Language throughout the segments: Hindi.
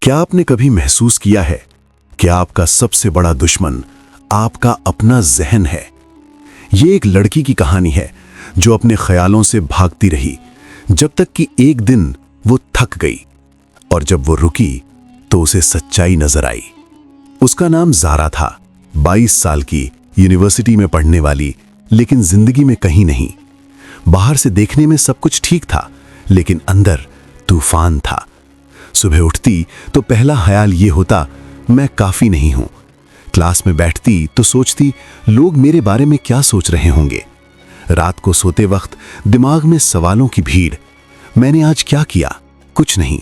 क्या आपने कभी महसूस किया है कि आपका सबसे बड़ा दुश्मन आपका अपना जहन है? ये एक लड़की की कहानी है जो अपने ख्यालों से भागती रही जब तक कि एक दिन वो थक गई, और जब वो रुकी तो उसे सच्चाई नजर आई। उसका नाम ज़ारा था, 22 साल की, यूनिवर्सिटी में पढ़ने वाली, लेकिन जिंदगी में कहीं नहीं। बाहर से देखने में सब कुछ ठीक था, लेकिन अंदर तूफान था। सुबह उठती तो पहला ख्याल ये होता, मैं काफी नहीं हूं। क्लास में बैठती तो सोचती, लोग मेरे बारे में क्या सोच रहे होंगे। रात को सोते वक्त दिमाग में सवालों की भीड़। मैंने आज क्या किया? कुछ नहीं।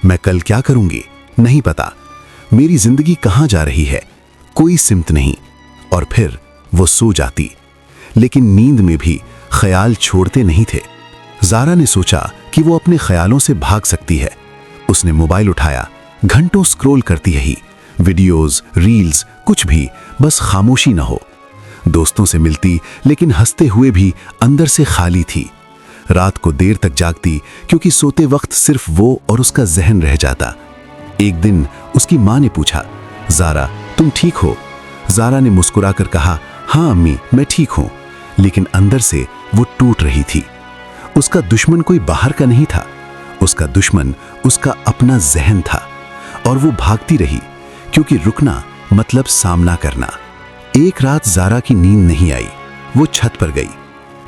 मैं कल क्या करूंगी? नहीं पता। मेरी जिंदगी कहां जा रही है? कोई सिमत नहीं। और फिर वो सो जाती, लेकिन नींद में भी ख्याल छोड़ते नहीं थे। ज़ारा ने सोचा कि वो अपने ख्यालों से भाग सकती है। उसने मोबाइल उठाया, घंटों स्क्रॉल करती रही, वीडियोस, रील्स, कुछ भी, बस खामोशी न हो। दोस्तों से मिलती, लेकिन हंसते हुए भी अंदर से खाली थी। रात को देर तक जागती क्योंकि सोते वक्त सिर्फ वो और उसका जहन रह जाता। एक दिन उसकी माँ ने पूछा, ज़ारा तुम ठीक हो? ज़ारा ने मुस्कुराकर कहा, हाँ अम्मी, मैं ठीक हूं। लेकिन अंदर से वो टूट रही थी। उसका दुश्मन कोई बाहर का नहीं था, उसका दुश्मन उसका अपना जहन था। और वो भागती रही क्योंकि रुकना मतलब सामना करना। एक रात ज़ारा की नींद नहीं आई। वो छत पर गई।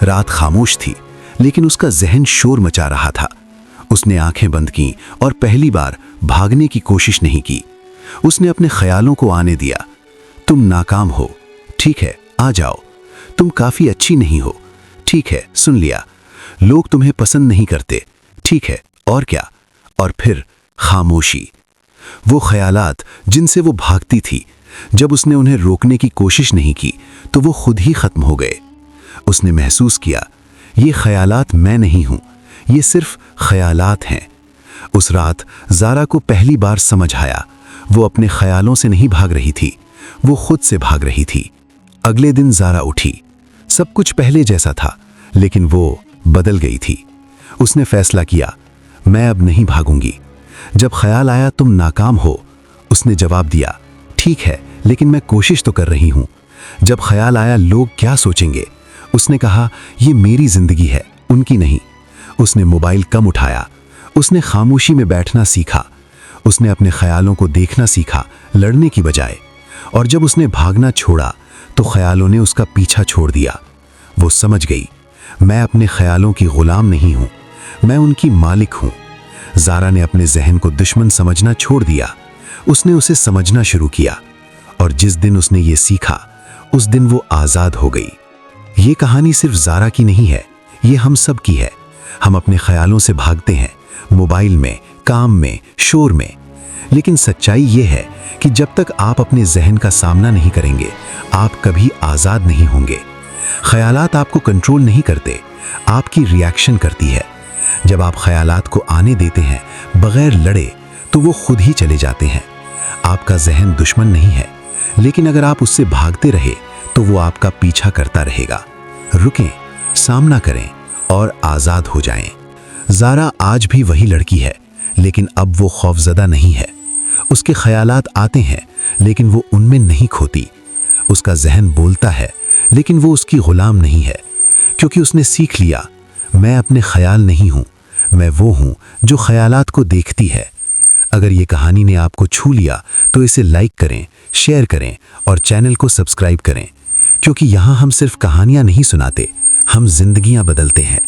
रात खामोश थी, लेकिन उसका जहन शोर मचा रहा था। उसने आंखें बंद की और पहली बार भागने की कोशिश नहीं की। उसने अपने ख्यालों को आने दिया। तुम नाकाम हो, ठीक है, आ जाओ। तुम काफी अच्छी नहीं हो, ठीक है, सुन लिया। लोग तुम्हें पसंद नहीं करते, ठीक है, और क्या? और फिर खामोशी। वो ख्यालात जिनसे वो भागती थी, जब उसने उन्हें रोकने की कोशिश नहीं की तो वो खुद ही खत्म हो गए। उसने महसूस किया, ये ख्यालात मैं नहीं हूं, ये सिर्फ ख्यालात हैं। उस रात ज़ारा को पहली बार समझ आया, वो अपने ख्यालों से नहीं भाग रही थी, वो खुद से भाग रही थी। अगले दिन ज़ारा उठी। सब कुछ पहले जैसा था, लेकिन वो बदल गई थी। उसने फैसला किया, मैं अब नहीं भागूंगी। जब ख्याल आया तुम नाकाम हो, उसने जवाब दिया, ठीक है, लेकिन मैं कोशिश तो कर रही हूं। जब ख्याल आया लोग क्या सोचेंगे, उसने कहा, ये मेरी जिंदगी है, उनकी नहीं। उसने मोबाइल कम उठाया। उसने खामोशी में बैठना सीखा। उसने अपने ख्यालों को देखना सीखा, लड़ने की बजाय। और जब उसने भागना छोड़ा तो ख्यालों ने उसका पीछा छोड़ दिया। वो समझ गई, मैं अपने ख्यालों की गुलाम नहीं हूं, मैं उनकी मालिक हूं। ज़ारा ने अपने जहन को दुश्मन समझना छोड़ दिया। उसने उसे समझना शुरू किया, और जिस दिन उसने ये सीखा, उस दिन वो आज़ाद हो गई। ये कहानी सिर्फ ज़ारा की नहीं है, ये हम सब की है। हम अपने ख्यालों से भागते हैं, मोबाइल में, काम में, शोर में। लेकिन सच्चाई ये है कि जब तक आप अपने जहन का सामना नहीं करेंगे, आप कभी आज़ाद नहीं होंगे। ख्यालात आपको कंट्रोल नहीं करते, आपकी रिएक्शन करती है। जब आप ख्यालात को आने देते हैं बगैर लड़े, तो वो खुद ही चले जाते हैं। आपका जहन दुश्मन नहीं है, लेकिन अगर आप उससे भागते रहे तो वो आपका पीछा करता रहेगा। रुकें, सामना करें और आज़ाद हो जाएं। ज़ारा आज भी वही लड़की है, लेकिन अब वो खौफज़दा नहीं है। उसके ख्यालात आते हैं, लेकिन वो उनमें नहीं खोती। उसका जहन बोलता है, लेकिन वो उसकी गुलाम नहीं है, क्योंकि उसने सीख लिया, मैं अपने ख्याल नहीं हूं, मैं वो हूं जो ख्यालात को देखती है। अगर ये कहानी ने आपको छू लिया तो इसे लाइक करें, शेयर करें और चैनल को सब्सक्राइब करें, क्योंकि यहाँ हम सिर्फ कहानियां नहीं सुनाते, हम जिंदगियां बदलते हैं।